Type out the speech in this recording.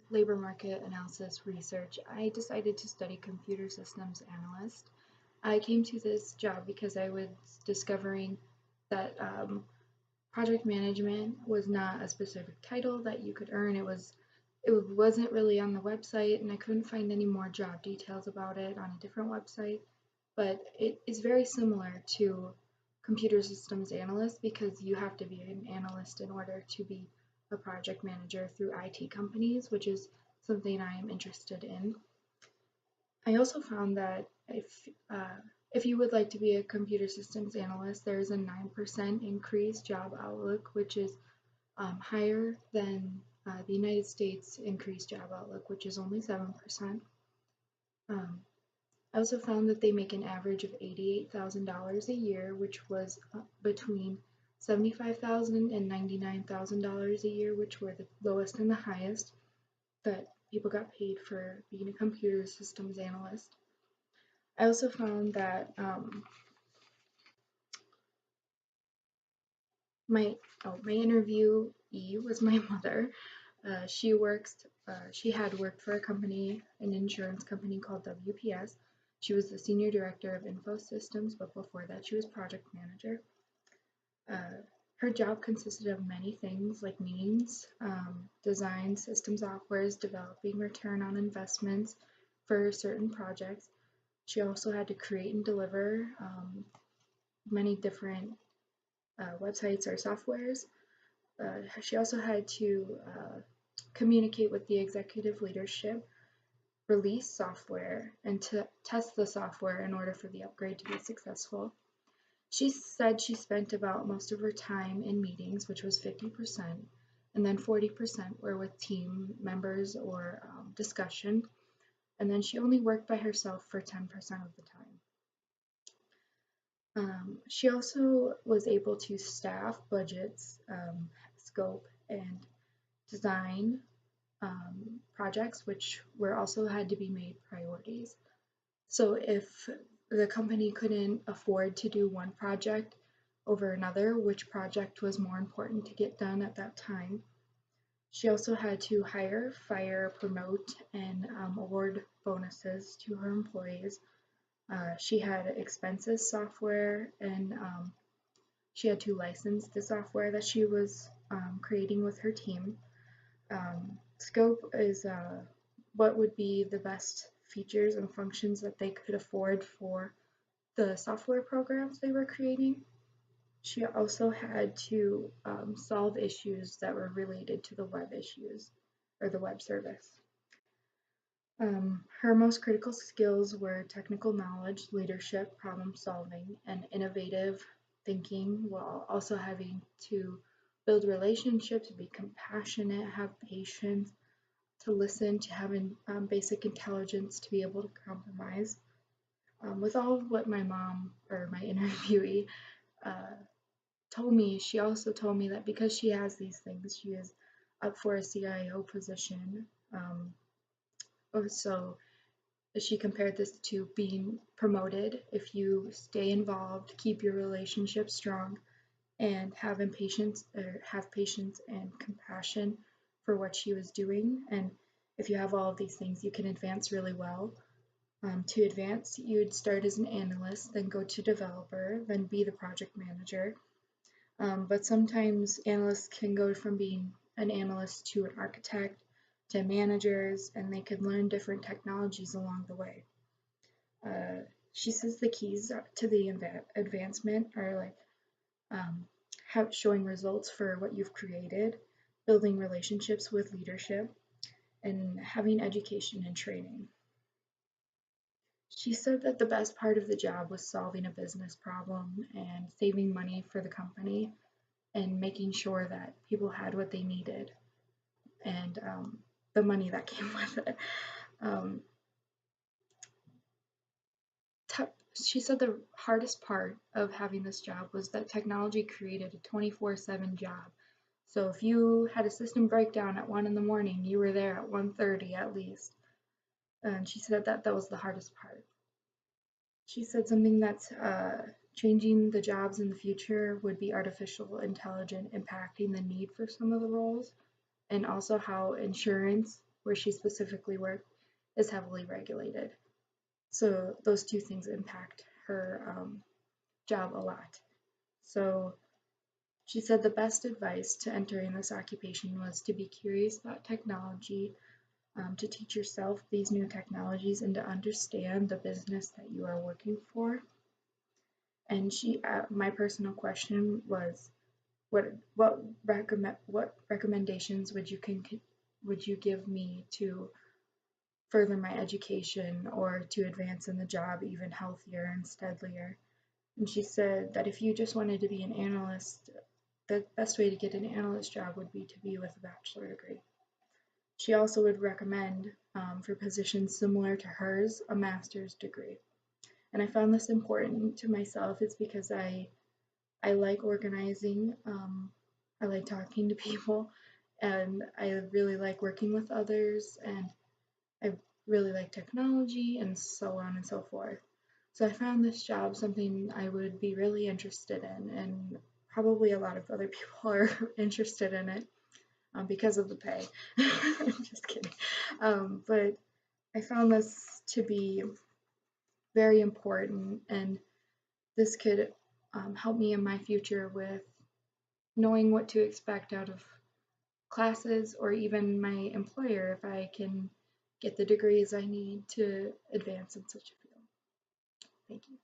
labor market analysis research, I decided to study computer systems analyst. I came to this job because I was discovering that project management was not a specific title that you could earn. It wasn't really on the website, and I couldn't find any more job details about it on a different website. But it is very similar to computer systems analyst because you have to be an analyst in order to be a project manager through IT companies, which is something I am interested in. I also found that if you would like to be a computer systems analyst, there is a 9% increased job outlook, which is higher than the United States increased job outlook, which is only 7%. Um, I also found that they make an average of $88,000 a year, which was between $75,000 and $99,000 a year, which were the lowest and the highest that people got paid for being a computer systems analyst. I also found that my interviewee was my mother. She had worked for a company, an insurance company called WPS. She was the senior director of info systems, but before that, she was project manager. Uh, Her job consisted of many things like meetings, design system softwares, developing return on investments for certain projects. She also had to create and deliver many different websites or softwares. She also had to communicate with the executive leadership, release software, and to test the software in order for the upgrade to be successful. She said she spent about most of her time in meetings, which was 50%, and then 40% were with team members or discussion, and then she only worked by herself for 10% of the time. She also was able to staff budgets, scope, and design projects, which were also had to be made priorities. So if the company couldn't afford to do one project over another, which project was more important to get done at that time. She also had to hire, fire, promote, and award bonuses to her employees. She had expenses software, and she had to license the software that she was creating with her team. Scope is what would be the best features and functions that they could afford for the software programs they were creating. She also had to solve issues that were related to the web issues or the web service. Her most critical skills were technical knowledge, leadership, problem solving, and innovative thinking, while also having to build relationships, be compassionate, have patience, to listen, to have basic intelligence, to be able to compromise. With all of what my mom or my interviewee told me, she also told me that because she has these things, she is up for a CIO position. So she compared this to being promoted. If you stay involved, keep your relationship strong, and have patience and compassion for what she was doing. And if you have all of these things, you can advance really well. To advance, you would start as an analyst, then go to developer, then be the project manager. But sometimes analysts can go from being an analyst to an architect to managers, and they could learn different technologies along the way. She says the keys to the advancement are like showing results for what you've created, building relationships with leadership, and having education and training. She said that the best part of the job was solving a business problem and saving money for the company and making sure that people had what they needed and the money that came with it. Um, she said the hardest part of having this job was that technology created a 24/7 job. So if you had a system breakdown at 1 in the morning, you were there at 1:30 at least. And she said that was the hardest part. She said something that's changing the jobs in the future would be artificial intelligence impacting the need for some of the roles, and also how insurance where she specifically worked, is heavily regulated. So those two things impact her job a lot. So she said the best advice to entering this occupation was to be curious about technology, to teach yourself these new technologies, and to understand the business that you are working for. And my personal question was, what recommendations would you give me to further my education or to advance in the job even healthier and steadier? And she said that if you just wanted to be an analyst, the best way to get an analyst job would be to be with a bachelor degree. She also would recommend, for positions similar to hers, a master's degree. And I found this important to myself is because I like organizing, I like talking to people, and I really like working with others, and I really like technology, and so on and so forth. So I found this job something I would be really interested in, and probably a lot of other people are interested in it because of the pay. Just kidding. But I found this to be very important, and this could help me in my future with knowing what to expect out of classes or even my employer if I can get the degrees I need to advance in such a field. Thank you.